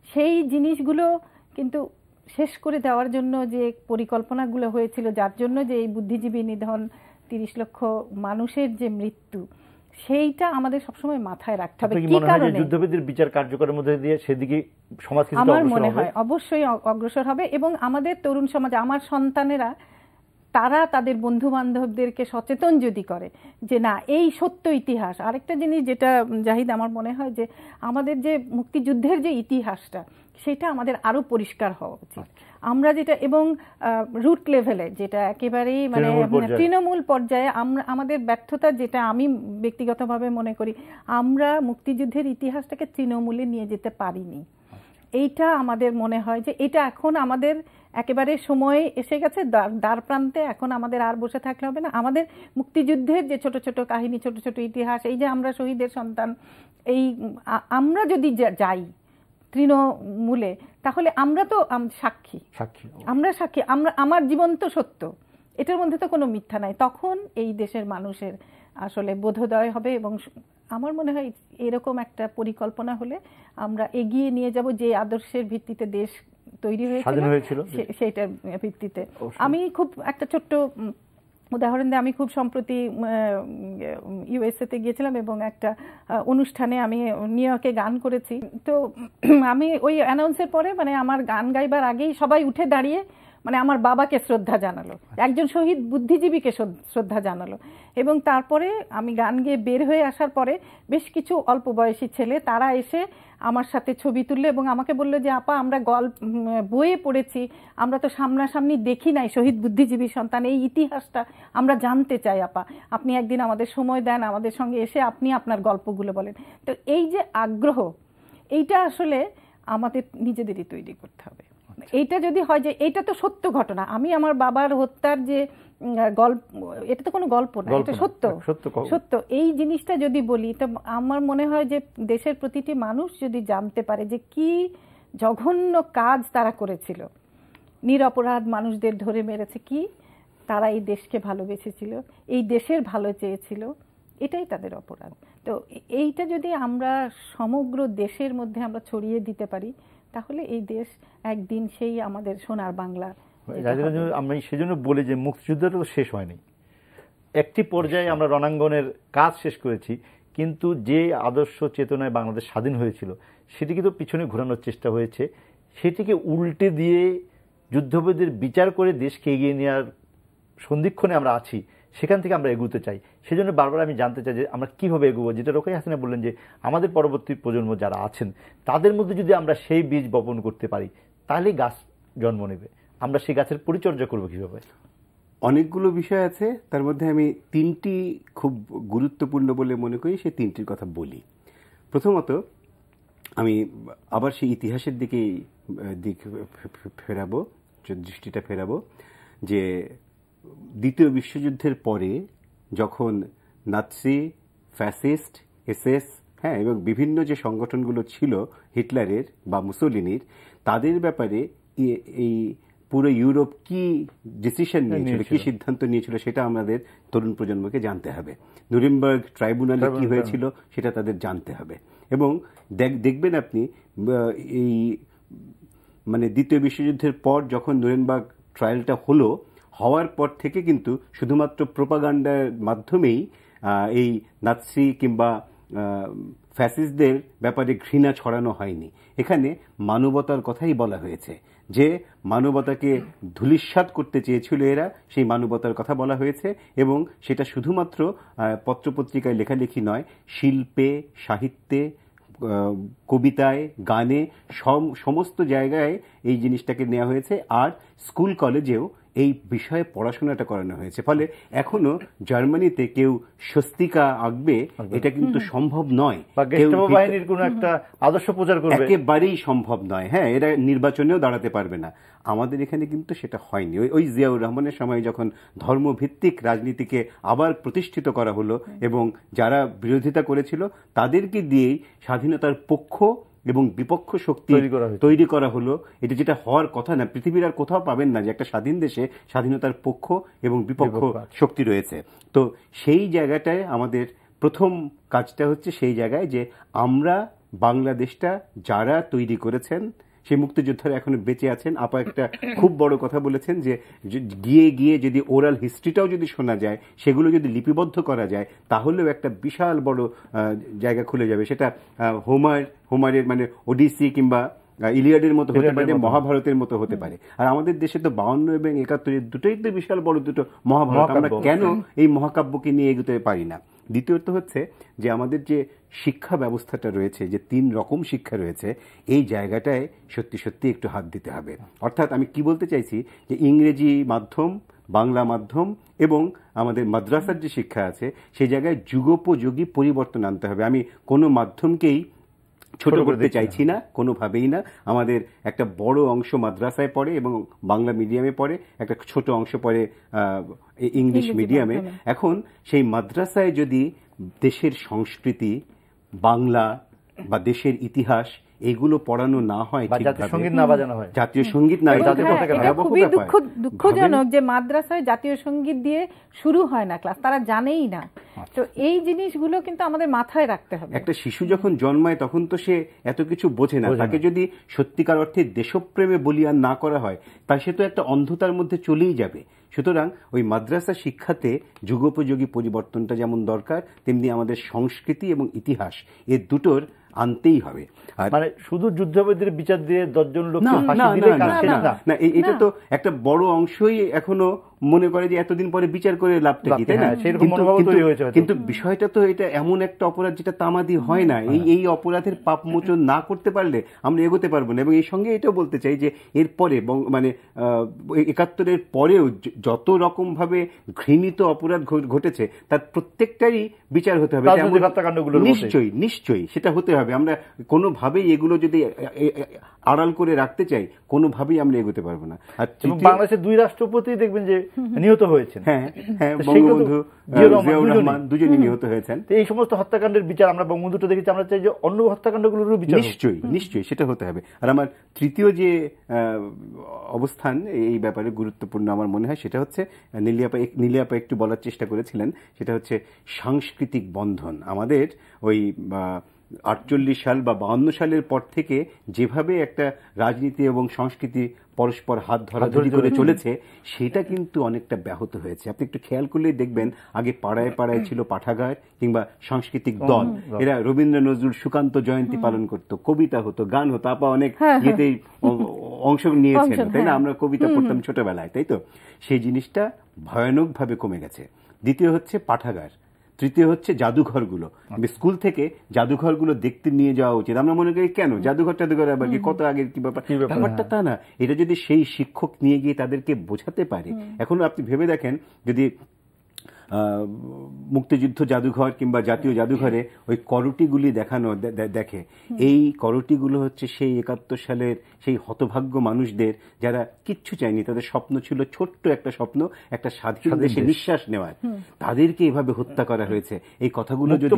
সেই জিনিসগুলো কিন্তু শেষ করে দেওয়ার জন্য যে পরিকল্পনাগুলো হয়েছিল, যার জন্য যে এই বুদ্ধিজীবী নিধন, 30 লক্ষ মানুষের যে মৃত্যু, সেইটা আমাদের সবসময় মাথায় রাখতে হবে। কি কারণে যুদ্ধবিদের বিচার কার্যকরের মধ্যে দিয়ে সেদিকে সমাজ আমার মনে হয় অবশ্যই অগ্রসর হবে, এবং আমাদের তরুণ সমাজ, আমার সন্তানেরা, তারা তাদের বন্ধু বান্ধবদেরকে সচেতন যদি করে যে না এই সত্য ইতিহাস। আরেকটা জিনিস যেটা জাহিদ আমার মনে হয় যে আমাদের যে মুক্তিযুদ্ধের যে ইতিহাসটা, সেটা আমাদের আরো পরিষ্কার হওয়া উচিত। আমরা যেটা, এবং রুট লেভেলে যেটা একেবারেই মানে তৃণমূল পর্যায়ে আমাদের ব্যর্থতা, যেটা আমি ব্যক্তিগতভাবে মনে করি, আমরা মুক্তিযুদ্ধের ইতিহাসটাকে তৃণমূলে নিয়ে যেতে পারিনি। এইটা আমাদের মনে হয় যে এটা এখন আমাদের একেবারে সময় এসে গেছে, দ্বার প্রান্তে। এখন আমাদের আর বসে থাকলে হবে না। আমাদের মুক্তিযুদ্ধের যে ছোট ছোট কাহিনী, ছোট ছোট ইতিহাস, এই যে আমরা শহীদের সন্তান, এই আমরা যদি যাই তৃণমূলে, তাহলে আমরা তো সাক্ষী, আমরা সাক্ষী, আমার জীবন তো সত্য, এটার মধ্যে তো কোনো মিথ্যা নাই। তখন এই দেশের মানুষের আসলে বোধোদয় হবে, এবং আমার মনে হয় এরকম একটা পরিকল্পনা হলে আমরা এগিয়ে নিয়ে যাব যে আদর্শের ভিত্তিতে দেশ তৈরি হয়েছিল সেইটার ভিত্তিতে। আমি খুব একটা ছোট্ট উদাহরণ দিয়ে, আমি খুব সম্প্রতি ইউএসএতে গিয়েছিলাম এবং একটা অনুষ্ঠানে আমি নিউ ইয়র্কে গান করেছি। তো আমি ওই অ্যানাউন্সের পরে মানে আমার গান গাইবার আগেই সবাই উঠে দাঁড়িয়ে মানে আমার বাবাকে শ্রদ্ধা জানালো, একজন শহীদ বুদ্ধিজীবীকে শ্রদ্ধা জানালো। এবং তারপরে আমি গান গেয়ে বের হয়ে আসার পরে বেশ কিছু অল্প বয়সী ছেলে তারা এসে আমার সাথে ছবি তুললো এবং আমাকে বললো যে আপা, আমরা বইয়ে পড়েছি, আমরা তো সামনাসামনি দেখি নাই শহীদ বুদ্ধিজীবী সন্তান, এই ইতিহাসটা আমরা জানতে চাই আপা, আপনি একদিন আমাদের সময় দেন, আমাদের সঙ্গে এসে আপনি আপনার গল্পগুলো বলেন। তো এই যে আগ্রহ, এইটা আসলে আমাদের নিজেদেরই তৈরি করতে হবে। এইটা যদি হয় যে এইটা তো সত্য ঘটনা, আমি আমার বাবার হত্যার যে গল্প, এটা তো কোনো গল্প না, এটা সত্য সত্য, এই জিনিসটা যদি বলি, তো আমার মনে হয় যে দেশের প্রতিটি মানুষ যদি জানতে পারে যে কি জঘন্য কাজ তারা করেছিল, নিরপরাধ মানুষদের ধরে মেরেছে, কি তারা এই দেশকে ভালোবেসেছিল, এই দেশের ভালো চেয়েছিল, এটাই তাদের অপরাধ। তো এইটা যদি আমরা সমগ্র দেশের মধ্যে আমরা ছড়িয়ে দিতে পারি, তাহলে এই দেশ একদিন সেই আমাদের সোনার বাংলা। আমি সেজন্য বলি যে মুক্তিযুদ্ধটা তো শেষ হয়নি, একটি পর্যায়ে আমরা রণাঙ্গনের কাজ শেষ করেছি, কিন্তু যে আদর্শ চেতনায় বাংলাদেশ স্বাধীন হয়েছিল সেটিকে তো পিছনে ঘোরানোর চেষ্টা হয়েছে, সেটিকে উল্টে দিয়ে যুদ্ধবিদের বিচার করে দেশকে এগিয়ে নেওয়ার সন্ধিক্ষণে আমরা আছি, সেখান থেকে আমরা এগোতে চাই। সেজন্য বারবার আমি জানতে চাই যে আমরা কীভাবে এগোবো, যেটা রোকেয়া হাসিনা বললেন যে আমাদের পরবর্তী প্রজন্ম যারা আছেন তাদের মধ্যে যদি আমরা সেই বীজ বপন করতে পারি তাহলে গাছ জন্ম নেবে। আমরা সেই গাছের পরিচর্যা করবো কীভাবে? অনেকগুলো বিষয় আছে, তার মধ্যে আমি তিনটি খুব গুরুত্বপূর্ণ বলে মনে করি, সেই তিনটির কথা বলি। প্রথমত আমি আবার সেই ইতিহাসের দিকে ফেরাবো, দৃষ্টিটা ফেরাবো, যে দ্বিতীয় বিশ্বযুদ্ধের পরে যখন নাৎসি, ফ্যাসিস্ট, এসএস, হ্যাঁ, এবং বিভিন্ন যে সংগঠনগুলো ছিল হিটলারের বা মুসোলিনির, তাদের ব্যাপারে এই পুরো ইউরোপ কি ডিসিশন নিয়েছিল, কি সিদ্ধান্ত নিয়েছিল, সেটা আমাদের তরুণ প্রজন্মকে জানতে হবে। নুরেমবার্গ ট্রাইব্যুনালে কি হয়েছিল সেটা তাদের জানতে হবে। এবং দেখবেন আপনি এই মানে দ্বিতীয় বিশ্বযুদ্ধের পর যখন নুরেমবার্গ ট্রায়ালটা হওয়ার পর থেকে কিন্তু শুধুমাত্র প্রোপাগান্ডার মাধ্যমেই এই নাৎসি কিংবা ফ্যাসিস্টদের ব্যাপারে ঘৃণা ছড়ানো হয়নি। এখানে মানবতার কথাই বলা হয়েছে, যে মানবতাকে ধূলিসাৎ করতে চেয়েছিল এরা, সেই মানবতার কথা বলা হয়েছে। এবং সেটা শুধুমাত্র পত্রপত্রিকায় লেখালেখি নয়, শিল্পে, সাহিত্যে, কবিতায়, গানে, সমস্ত জায়গায় এই জিনিসটাকে নেওয়া হয়েছে। আর স্কুল কলেজেও এই বিষয়ে পড়াশোনাটা করানো হয়েছে। ফলে এখনো জার্মানিতে কেউ স্বস্তিকা আঁকবে এটা কিন্তু সম্ভব নয়, বা গেস্টাপো বাহিনীর কোনো একটা আদর্শ প্রচার করবে একেবারেই সম্ভব নয়। হ্যাঁ, এটা নির্বাচনেও দাঁড়াতে পারবে না। আমাদের এখানে কিন্তু সেটা হয়নি। ওই জিয়াউর রহমানের সময় যখন ধর্মভিত্তিক রাজনীতিকে আবার প্রতিষ্ঠিত করা হলো এবং যারা বিরোধিতা করেছিল তাদেরকে দিয়েই স্বাধীনতার পক্ষ এবং বিপক্ষ শক্তি তৈরি করা হলো। এটা যেটা হওয়ার কথা না, পৃথিবীর আর কোথাও পাবেন না যে একটা স্বাধীন দেশে স্বাধীনতার পক্ষ এবং বিপক্ষ শক্তি রয়েছে। তো সেই জায়গাটায় আমাদের প্রথম কাজটা হচ্ছে সেই জায়গায় যে আমরা বাংলাদেশটা যারা তৈরি করেছেন, সেই মুক্তিযোদ্ধারা এখনো বেঁচে আছেন। আপা একটা খুব বড় কথা বলেছেন যে গিয়ে গিয়ে যদি ওরাল হিস্ট্রিটাও যদি শোনা যায়, সেগুলো যদি লিপিবদ্ধ করা যায়, তাহলেও একটা বিশাল বড় জায়গা খুলে যাবে। সেটা হোমারের মানে ওডিসি কিংবা ইলিয়াডের মতো হতে পারে, মহাভারতের মতো হতে পারে। আর আমাদের দেশে তো 52 এবং 71 দুটোই তো বিশাল বড় দুটো মহাভারত। আমরা কেন এই মহাকাব্যকে নিয়ে এগোতে পারি না? দ্বিতীয়ত হচ্ছে যে আমাদের যে শিক্ষা ব্যবস্থাটা রয়েছে, যে 3 রকম শিক্ষা রয়েছে, এই জায়গাটায় সত্যি সত্যি একটু হাত দিতে হবে। অর্থাৎ আমি কি বলতে চাইছি যে ইংরেজি মাধ্যম, বাংলা মাধ্যম এবং আমাদের মাদ্রাসার যে শিক্ষা আছে সেই জায়গায় যুগোপযোগী পরিবর্তন আনতে হবে। আমি কোনো মাধ্যমকেই ছোট করতে চাইছি না, কোনোভাবেই না। আমাদের একটা বড় অংশ মাদ্রাসায় পড়ে এবং বাংলা মিডিয়ামে পড়ে, একটা ছোট অংশ পড়ে ইংলিশ মিডিয়ামে। এখন সেই মাদ্রাসায় যদি দেশের সংস্কৃতি, বাংলা বা দেশের ইতিহাস এগুলো পড়ানো না হয়, জাতীয় সঙ্গীত না বাজানো হয়, জাতীয় সঙ্গীত না, খুবই দুঃখজনক যে মাদ্রাসায় জাতীয় সঙ্গীত দিয়ে শুরু হয় না ক্লাস, তারা জানেই না। তো এই জিনিসগুলো কিন্তু আমাদের মাথায় রাখতে হবে। একটা শিশু যখন জন্মায় তখন তো সে এত কিছু বোঝে না, তাকে যদি সত্যিকার অর্থে দেশপ্রেমে বলিয়ান না করা হয়, তা সে তো একটা অন্ধতার মধ্যে চলেই যাবে। সুতরাং ওই মাদ্রাসা শিক্ষাতে যুগোপযোগী পরিবর্তনটা যেমন দরকার, তেমনি আমাদের সংস্কৃতি এবং ইতিহাস এর দুটোর আনতেই হবে। মানে শুধু যুদ্ধাপরাধীর বিচার দিয়ে 10 জন লোককে ফাঁসি দিলে কাজ শেষ না, এটা তো একটা বড় অংশই এখনো মনে করে যে এতদিন পরে বিচার করে লাভটা কি, তাই না? কিন্তু বিষয়টা তো এটা এমন একটা অপরাধ যেটা তামাদি হয় না। এই অপরাধের পাপ মোচন না করতে পারলে আমরা এগোতে পারবো না। এবং এই সঙ্গে এটাও বলতে চাই যে এরপরে মানে 71-এর পরেও যত রকম ভাবে ঘৃণিত অপরাধ ঘটেছে তার প্রত্যেকটারই বিচার হতে হবে। নিশ্চয়ই নিশ্চয়ই সেটা হতে হবে। আমরা কোনোভাবেই এগুলো যদি আড়াল করে রাখতে চাই, কোনোভাবেই আমরা এগোতে পারবো না। আর বাংলাদেশের 2 রাষ্ট্রপতি দেখবেন যে নিহত হয়েছেন। হ্যাঁ, বঙ্গবন্ধু, জিয়াউর রহমান দুজনই নিহত হয়েছেন। এই সমস্ত হত্যাকাণ্ডের বিচার আমরা বঙ্গবন্ধুটা দেখেছি, আমরা চাই যে অন্য হত্যাকাণ্ডগুলোরও বিচার নিশ্চয়ই নিশ্চয়ই সেটা হতে হবে। আর আমার তৃতীয় যে অবস্থান এই ব্যাপারে গুরুত্বপূর্ণ আমার মনে হয় সেটা হচ্ছে, নীলিয়াপা একটু বলার চেষ্টা করেছিলেন, সেটা হচ্ছে সাংস্কৃতিক বন্ধন। আমাদের ওই 48 সাল বা 52 সালের পর থেকে যেভাবে একটা রাজনীতি এবং সংস্কৃতি পরস্পর হাত ধরাধরি করে চলেছে, সেটা কিন্তু অনেকটা ব্যাহত হয়েছে। আপনি একটু খেয়াল করলেই দেখবেন, আগে পাড়ায় পাড়ায় ছিল পাঠাগার কিংবা সাংস্কৃতিক দল, এরা রবীন্দ্র নজরুল সুকান্ত জয়ন্তী পালন করত, কবিতা হতো, গান হতো। আপা অনেক ইয়েতেই অংশ নিয়েছেন, তাই না? আমরা কবিতা পড়তাম ছোটবেলায়, তাই তো? সেই জিনিসটা ভয়ানকভাবে কমে গেছে। দ্বিতীয় হচ্ছে পাঠাগার, তৃতীয় হচ্ছে জাদুঘরগুলো। স্কুল থেকে জাদুঘরগুলো দেখতে নিয়ে যাওয়া উচিত। আমরা মনে করি কেন জাদুঘর আবার কি, কত আগের কি ব্যাপার, ব্যাপারটা তা না। এটা যদি সেই শিক্ষক নিয়ে গিয়ে তাদেরকে বোঝাতে পারে। এখনো আপনি ভেবে দেখেন, যদি মুক্তিযুদ্ধ জাদুঘর কিংবা জাতীয় জাদুঘরে ওই করটিগুলি দেখানো দেখে, এই করটিগুলো হচ্ছে সেই 71 সালের সেই হতভাগ্য মানুষদের যারা কিচ্ছু চায়নি, তাদের স্বপ্ন ছিল ছোট্ট একটা স্বপ্ন, একটা স্বাধীন দেশে নিঃশ্বাস নেওয়ার, তাদেরকে এভাবে হত্যা করা হয়েছে। এই কথাগুলো যদি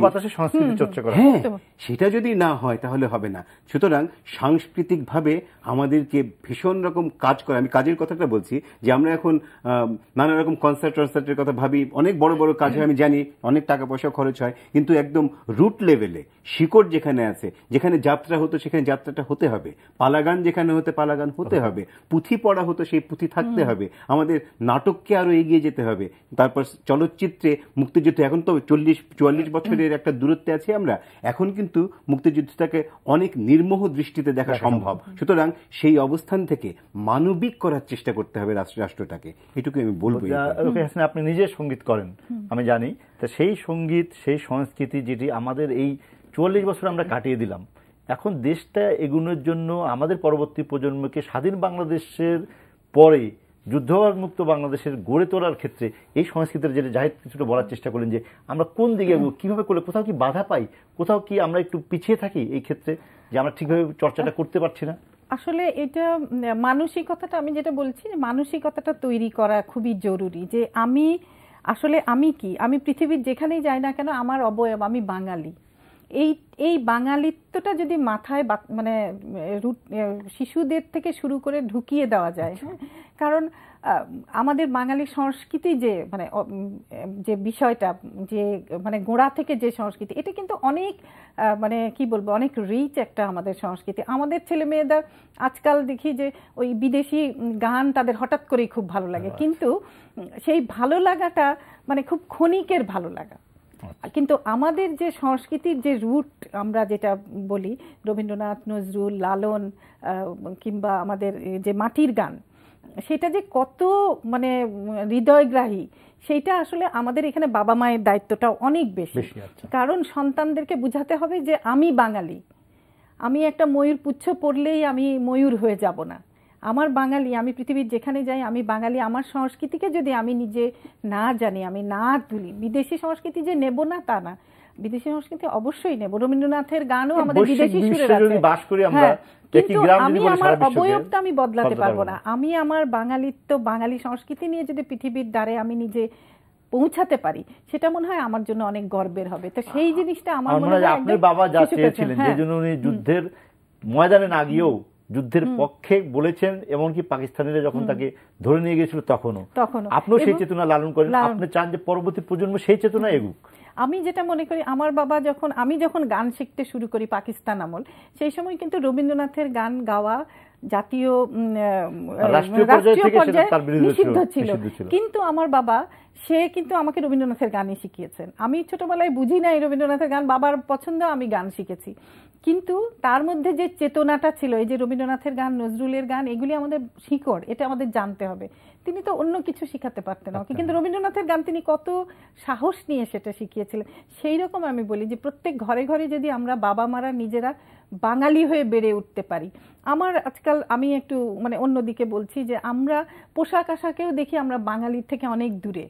হ্যাঁ, সেটা যদি না হয় তাহলে হবে না। সুতরাং সাংস্কৃতিকভাবে আমাদেরকে ভীষণ রকম কাজ করে, আমি কাজের কথাটা বলছি যে আমরা এখন নানা রকম কনসার্টের কথা ভাবি, অনেক বড় বড় কাজ হয়, আমি জানি অনেক টাকা পয়সা খরচ হয়, কিন্তু একদম রুট লেভেলে শিকড় যেখানে আছে, যেখানে যাত্রা হতো সেখানে যাত্রাটা হতে হবে, পালাগান যেখানে হতে পালাগান হতে হবে, পুঁথি পড়া হতো সেই পুঁথি থাকতে হবে, আমাদের নাটককে আরো এগিয়ে যেতে হবে। তারপর চলচ্চিত্রে মুক্তিযুদ্ধ, এখন তো 40-44 বছরের একটা দূরত্বে আছি আমরা, এখন কিন্তু মুক্তিযুদ্ধটাকে অনেক নির্মোহ দৃষ্টিতে দেখা সম্ভব। সুতরাং সেই অবস্থান থেকে মানবিক করার চেষ্টা করতে হবে রাষ্ট্রটাকে, এটুকু আমি বলবো। আপনি নিজে সঙ্গীত করেন আমি জানি, তা সেই সঙ্গীত, সেই সংস্কৃতি যেটি আমাদের এই 44 বছর আমরা কাটিয়ে দিলাম, এখন দেশটা এগুনোর জন্য আমাদের পরবর্তী প্রজন্মকে স্বাধীন বাংলাদেশের পরে যুদ্ধমুক্ত বাংলাদেশের গড়ে তোলার ক্ষেত্রে এই সংস্কৃতির যেটা জাহিদ কিছুটা বলার চেষ্টা করলেন যে আমরা কোন দিকে কিভাবে করলে কোথাও কি বাধা পাই, কোথাও কি আমরা একটু পিছিয়ে থাকি এই ক্ষেত্রে, যে আমরা ঠিকভাবে চর্চাটা করতে পারছি না? আসলে এটা মানসিকতাটা, আমি যেটা বলছি মানসিকতাটা তৈরি করা খুবই জরুরি, যে আমি কি, আমি পৃথিবীর যেখানেই যাই না কেন আমার অবয়ব, আমি বাঙালি। এই বাঙালিত্বটা যদি মাথায় মানে শিশুদের থেকে শুরু করে ঢুকিয়ে দেওয়া যায়, হ্যাঁ, কারণ আমাদের বাঙালি সংস্কৃতি যে মানে যে বিষয়টা, যে মানে গোড়া থেকে যে সংস্কৃতি, এটা কিন্তু অনেক মানে কি বলবো, অনেক রিচ একটা আমাদের সংস্কৃতি। আমাদের ছেলে মেয়েদের আজকাল দেখি যে ওই বিদেশি গান তাদের হঠাৎ করেই খুব ভালো লাগে, কিন্তু সেই ভালো লাগাটা মানে খুব ক্ষণিকের ভালো লাগা। কিন্তু আমাদের যে সংস্কৃতির যে রুট আমরা যেটা বলি, রবীন্দ্রনাথ, নজরুল, লালন কিংবা আমাদের যে মাটির গান, সেটা যে কত মানে হৃদয়গ্রাহী, সেইটা আসলে আমাদের এখানে বাবা মায়ের দায়িত্বটা অনেক বেশি। কারণ সন্তানদেরকে বুঝাতে হবে যে আমি বাঙালি, আমি একটা ময়ূর পুচ্ছ পড়লেই আমি ময়ূর হয়ে যাব না, আমার বাঙালি, আমি পৃথিবীর যেখানে যাই আমি বাঙালি। আমার সংস্কৃতিকে যদি আমি নিজে না জানি, আমি না তুলি, বিদেশি সংস্কৃতি যে নেব না তা না, বিদেশি সংস্কৃতি অবশ্যই নেব। রবীন্দ্রনাথের গানও আমাদের বিদেশি সুরে আছে, কিন্তু আমি আমার অবয়বটা আমি বদলাতে পারবো না। আমি আমার বাঙালিত্ব, বাঙালি সংস্কৃতি নিয়ে যদি পৃথিবীর দ্বারে আমি নিজে পৌঁছাতে পারি, সেটা মনে হয় আমার জন্য অনেক গর্বের হবে। তো সেই জিনিসটা আমার মনে হয় আপনার বাবা যা চেয়েছিলেন, যে জন্য উনি যুদ্ধের ময়দানে না গিয়েও যুদ্ধের পক্ষে বলেছেন, এমনকি পাকিস্তানিরা যখন তাকে ধরে নিয়ে গিয়েছিল তখনও আপনিও সেই চেতনা লালন করেন। আপনি চান যে পরবর্তী প্রজন্ম সেই চেতনা এগুক। আমি যেটা মনে করি, আমার বাবা আমি যখন গান শিখতে শুরু করি পাকিস্তান আমল, সেই সময় কিন্তু রবীন্দ্রনাথের গান গাওয়া জাতীয় রাষ্ট্রীয় পর্যায়ে নিষিদ্ধ ছিল, কিন্তু আমার বাবা সে কিন্তু আমাকে রবীন্দ্রনাথের গানই শিখিয়েছেন। আমি ছোটবেলায় বুঝি নাই রবীন্দ্রনাথের গান, বাবার পছন্দ, আমি গান শিখেছি, কিন্তু তার মধ্যে যে চেতনাটা ছিল, এই যে রবীন্দ্রনাথের গান, নজরুলের গান, এগুলি আমাদের শিকড়, এটা আমাদের জানতে হবে। তিনি তো অন্য কিছু শিখাতে পারতেন না, কিন্তু রবীন্দ্রনাথের গান তিনি কত সাহস নিয়ে সেটা শিখিয়েছিলেন। সেই রকম আমি বলি যে প্রত্যেক ঘরে ঘরে যদি আমরা বাবা মারা নিজেরা বাঙালি হয়ে বেড়ে উঠতে পারি। আজকাল আমি একটু মানে অন্যদিকে বলছি যে আমরা পোশাক আশাকেও দেখি আমরা বাঙালির থেকে অনেক দূরে,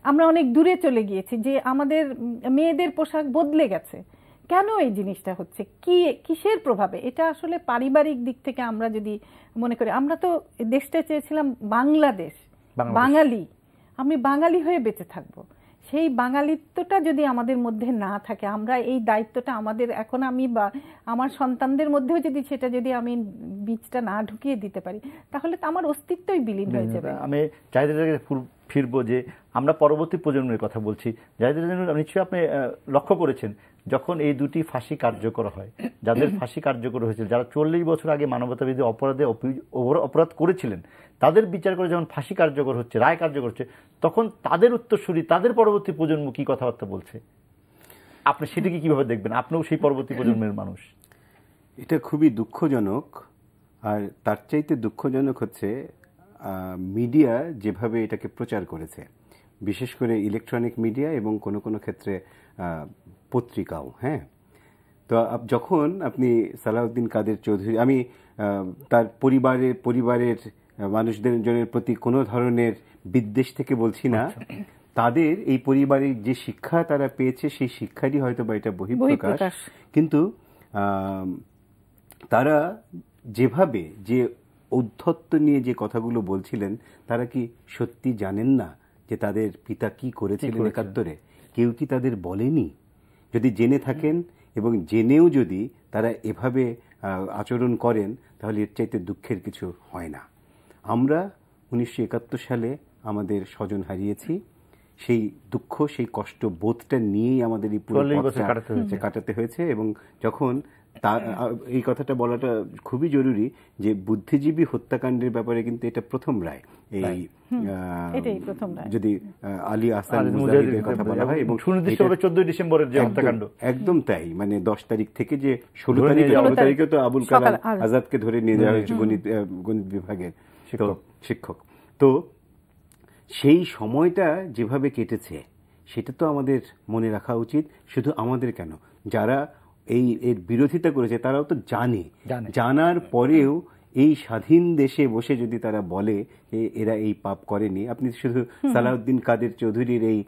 আমরা অনেক দূরে চলে গিয়েছি, যে আমাদের মেয়েদের পোশাক বদলে গেছে। কেন এই জিনিসটা হচ্ছে, কিসের প্রভাবে? এটা আসলে পারিবারিক দিক থেকে আমরা যদি মনে করি, আমরা তো দেশটা চেয়েছিলাম বাংলাদেশ, বাঙালি, আমি বাঙালি হয়ে বেঁচে থাকবো। সেই বাঙালিত্বটা যদি আমাদের মধ্যে না থাকে, আমরা এই দায়িত্বটা আমাদের এখন আমি বা আমার সন্তানদের মধ্যেও যদি আমি বীজটা না ঢুকিয়ে দিতে পারি, তাহলে তো আমার অস্তিত্বই বিলীন হয়ে যাবে। আমি জাহিদের ফিরবো যে আমরা পরবর্তী প্রজন্মের কথা বলছি। জাহিদ নিশ্চয়ই আপনি লক্ষ্য করেছেন, যখন এই দুটি ফাঁসি কার্যকর হয়, যাদের ফাঁসি কার্যকর হয়েছিল, যারা 40 বছর আগে মানবতাবিরোধী অপরাধ করেছিলেন, তাদের বিচার করে যখন ফাঁসি কার্যকর হচ্ছে, রায় কার্যকর হচ্ছে, তখন তাদের উত্তরসূরি, তাদের পরবর্তী প্রজন্ম কি কথাবার্তা বলছে, আপনি সেটিকে কিভাবে দেখবেন? আপনিও সেই পরবর্তী প্রজন্মের মানুষ। এটা খুবই দুঃখজনক, আর তার চাইতে দুঃখজনক হচ্ছে মিডিয়া যেভাবে এটাকে প্রচার করেছে, বিশেষ করে ইলেকট্রনিক মিডিয়া এবং কোনো কোনো ক্ষেত্রে পত্রিকাও। হ্যাঁ, তো যখন আপনি সালাউদ্দিন কাদের চৌধুরী, আমি তার পরিবারের মানুষদের জনের প্রতি কোনো ধরনের বিদ্বেষ থেকে বলছি না, তাদের এই পরিবারের যে শিক্ষা তারা পেয়েছে সেই শিক্ষারই হয়তো বা এটা বহিঃপ্রকাশ, কিন্তু তারা যেভাবে যে ঔদ্ধত্য নিয়ে যে কথাগুলো বলছিলেন, তারা কি সত্যি জানেন না যে তাদের পিতা কি করেছিলেন ৭১-এ? কেউ কি তাদের বলেনি? যদি জেনে থাকেন এবং জেনেও যদি তারা এভাবে আচরণ করেন, তাহলে এর চাইতে দুঃখের কিছু হয় না। আমরা ১৯৭১ সালে আমাদের স্বজন হারিয়েছি, সেই দুঃখ, সেই কষ্ট বোধটা নিয়েই আমাদের এই পুরো কাটাতে হয়েছে। এবং যখন এই কথাটা বলাটা খুবই জরুরি যে বুদ্ধিজীবী হত্যাকাণ্ডের ব্যাপারে কিন্তু এটা প্রথম রায়, এই যদি আলী আহসান মুজাহিদের কথা বলা হয়, এবং সুনির্দিষ্টভাবে 14 ডিসেম্বরের যে হত্যাকাণ্ড, একদম তাই, মানে 10 তারিখ থেকে যে 16 তারিখে তো আবুল কালাম আজাদকে ধরে নিয়ে যাওয়া হয়েছে, গণিত বিভাগের শিক্ষক। তো সেই সময়টা যেভাবে কেটেছে সেটা তো আমাদের মনে রাখা উচিত। শুধু আমাদের কেন, যারা এর বিরোধিতা করেছে তারাও তো জানার পরেও এই স্বাধীন দেশে বসে যদি তারা বলে যে এরা এই পাপ করেনি, আপনি শুধু সালাউদ্দিন কাদের চৌধুরীর এই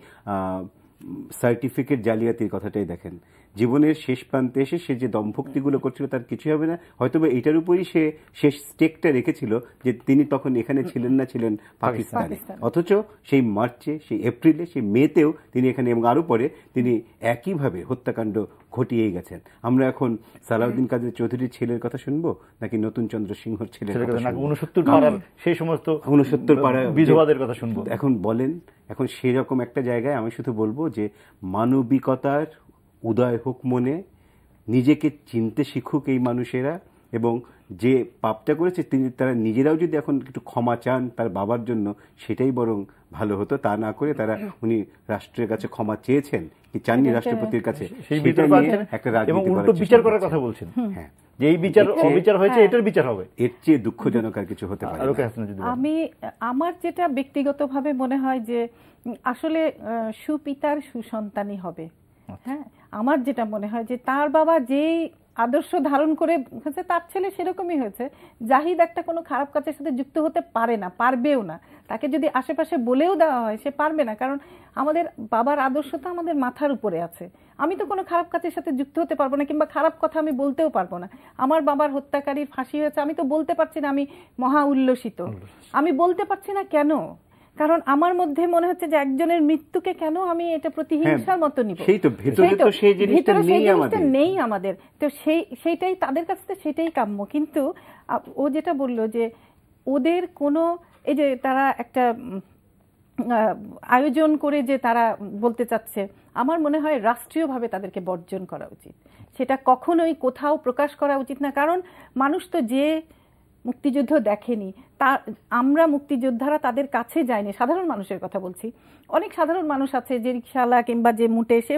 সার্টিফিকেট জালিয়াতির কথাটাই দেখেন। জীবনের শেষ প্রান্তে এসে সে যে দম্ভক্তিগুলো করছিল তার কিছু হবে না, হয়তোবা এটার উপরই সে শেষ স্টেকটা রেখেছিল যে তিনি তখন এখানে ছিলেন না, ছিলেন পাকিস্তানে। অথচ সেই মার্চে, সেই এপ্রিলে, সেই মেতেও তিনি এখানে, এবং আরো পরে তিনি একইভাবে হত্যাকাণ্ড ঘটিয়েই গেছেন। আমরা এখন সালাউদ্দিন কাদের চৌধুরীর ছেলের কথা শুনবো নাকি নতুন চন্দ্র সিংহর ছেলের কথা শুনবো? 69 পাড়ার সেই সমস্ত 69 পাড়া বিধবাদের কথা শুনবো এখন? বলেন, এখন সেরকম একটা জায়গায় আমি শুধু বলবো যে মানবিকতার উদয় হোক মনে, নিজেকে চিনতে শিখুক এই মানুষেরা, এবং যে পাপটা করেছে তারা নিজেরাও যদি এখন একটু ক্ষমা চান তার বাবার জন্য, সেটাই বরং ভালো হতো। তা না করে তারা উনি রাষ্ট্রের কাছে ক্ষমা চেয়েছেন কি চাননি রাষ্ট্রপতির কাছে, সেটা নিয়ে একটা রাজনীতি বিচার করার কথা বলছেন। হ্যাঁ, যে এই বিচার অবিচার হয়েছে, এটার বিচার হবে, এর চেয়ে দুঃখজনক আর কিছু হতে পারে না। আমার যেটা ব্যক্তিগতভাবে মনে হয় যে আসলে সুপিতার সুসন্তানই হবে। হ্যাঁ, আমার যেটা মনে হয় যে তার বাবা যেই আদর্শ ধারণ করে হয়েছে তার ছেলে সেরকমই হয়েছে। জাহিদ একটা কোনো খারাপ কাজের সাথে যুক্ত হতে পারে না, পারবেও না। তাকে যদি আশেপাশে বলেও দেওয়া হয় সে পারবে না, কারণ আমাদের বাবার আদর্শ তো আমাদের মাথার উপরে আছে। আমি তো কোনো খারাপ কাজের সাথে যুক্ত হতে পারবো না, কিংবা খারাপ কথা আমি বলতেও পারবো না। আমার বাবার হত্যাকারীর ফাঁসি হয়েছে, আমি তো বলতে পারছি না আমি মহা উল্লসিত। আমি বলতে পারছি না কেন? কারণ আমার মধ্যে মনে হচ্ছে যে একজনের মৃত্যুকে কেন আমি এটা প্রতিহিংসার মতো নিব? সেই তো ভিতরে তো সেই জিনিসটা নেই আমাদের। তো সেইটাই তাদের কাছ থেকে সেটাই কাম্য। কিন্তু ও যেটা বললো যে ওদের কোনো, এই যে তারা একটা আয়োজন করে যে তারা বলতে চাচ্ছে, আমার মনে হয় রাষ্ট্রীয়ভাবে তাদেরকে বর্জন করা উচিত। সেটা কখনোই কোথাও প্রকাশ করা উচিত না। কারণ মানুষ তো যে মুক্তিযুদ্ধ দেখেনি, তা আমরা মুক্তিযোদ্ধারা তাদের কাছে যায়নি। সাধারণ মানুষের কথা বলছি। অনেক সাধারণ মানুষ আছে যে রিকশাওয়ালা কিংবা যে মুটে, সে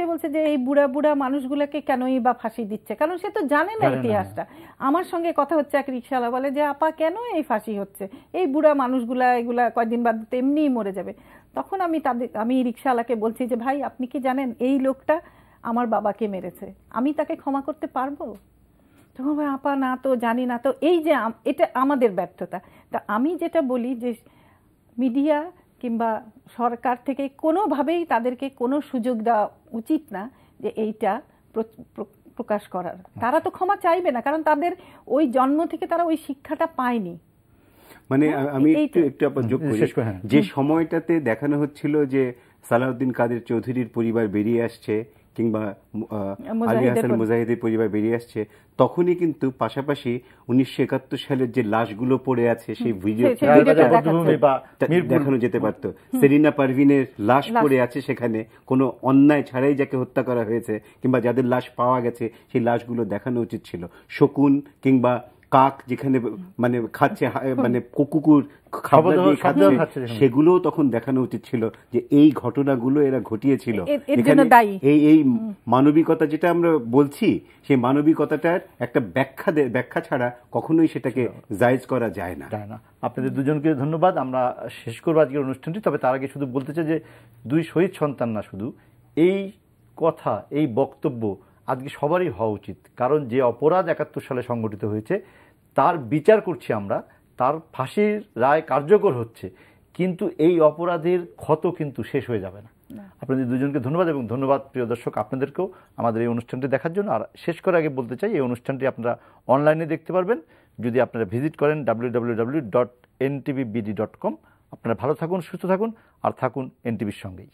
বলছে যে এই বুড়া বুড়া মানুষগুলোকে কেনই বা ফাঁসি দিচ্ছে, কারণ সে তো জানে না ইতিহাসটা। আমার সঙ্গে কথা হচ্ছে, এক রিকশাওয়ালা বলে যে আপা কেন এই ফাঁসি হচ্ছে, এই বুড়া মানুষগুলা এগুলা কয়দিন বাদ তেমনিই মরে যাবে। তখন আমি রিকশাওয়ালাকে বলছি যে ভাই আপনি কি জানেন এই লোকটা আমার বাবাকে মেরেছে, আমি তাকে ক্ষমা করতে পারবো? তখন আপা না তো জানি না। তো এই যে এটা আমাদের ব্যর্থতা। তা আমি যেটা বলি যে মিডিয়া কিংবা সরকার থেকে কোনোভাবেই তাদেরকে কোনো সুযোগ দেওয়া উচিত না যে এইটা প্রকাশ করার। তারা তো ক্ষমা চাইবে না, কারণ তাদের ওই জন্ম থেকে তারা ওই শিক্ষাটা পায়নি। মানে আমি একটু যোগ করি, যে সময়টাতে দেখানো হচ্ছিল যে সালাউদ্দিন কাদের চৌধুরীর পরিবার বেরিয়ে আসছে কিংবা আলী হাসান মুজাহিদের পরিবার বেরিয়ে আসছে, তখনই কিন্তু পাশাপাশি 1971 সালের যে লাশগুলো পড়ে আছে সেই ভিডিও দেখানো যেতে পারতো। সেলিনা পারভিনের লাশ পড়ে আছে সেখানে, কোনো অন্যায় ছাড়াই যাকে হত্যা করা হয়েছে কিংবা যাদের লাশ পাওয়া গেছে সেই লাশগুলো দেখানো উচিত ছিল। শকুন কিংবা কাক যেখানে মানে খাচ্ছে, মানে কুকুর খাবার দিয়ে খাচ্ছে, সেগুলোও তখন দেখানো উচিত ছিল যে এই ঘটনাগুলো এরা ঘটিয়েছিল। এই মানবিকতা যেটা আমরা বলছি, সেই মানবিকতাটার একটা ব্যাখ্যা ছাড়া কখনোই সেটাকে জায়েজ করা যায় না। আপনাদের দুজনকে ধন্যবাদ। আমরা শেষ করবো আজকের অনুষ্ঠানটি। তবে তার আগে শুধু বলতে চাই যে দুই শহীদ সন্তান না, শুধু এই কথা, এই বক্তব্য আজকে সবারই হওয়া উচিত। কারণ যে অপরাধ 71 সালে সংগঠিত হয়েছে তার বিচার করছি আমরা, তার ফাঁসির রায় কার্যকর হচ্ছে, কিন্তু এই অপরাধের ক্ষত কিন্তু শেষ হয়ে যাবে না। আপনাদের দুজনকে ধন্যবাদ, এবং ধন্যবাদ প্রিয় দর্শক আপনাদেরকেও আমাদের এই অনুষ্ঠানটি দেখার জন্য। আর শেষ করার আগে বলতে চাই এই অনুষ্ঠানটি আপনারা অনলাইনে দেখতে পারবেন যদি আপনারা ভিজিট করেন www.ntvbd.com। আপনারা ভালো থাকুন, সুস্থ থাকুন, আর থাকুন এনটিভির সঙ্গেই।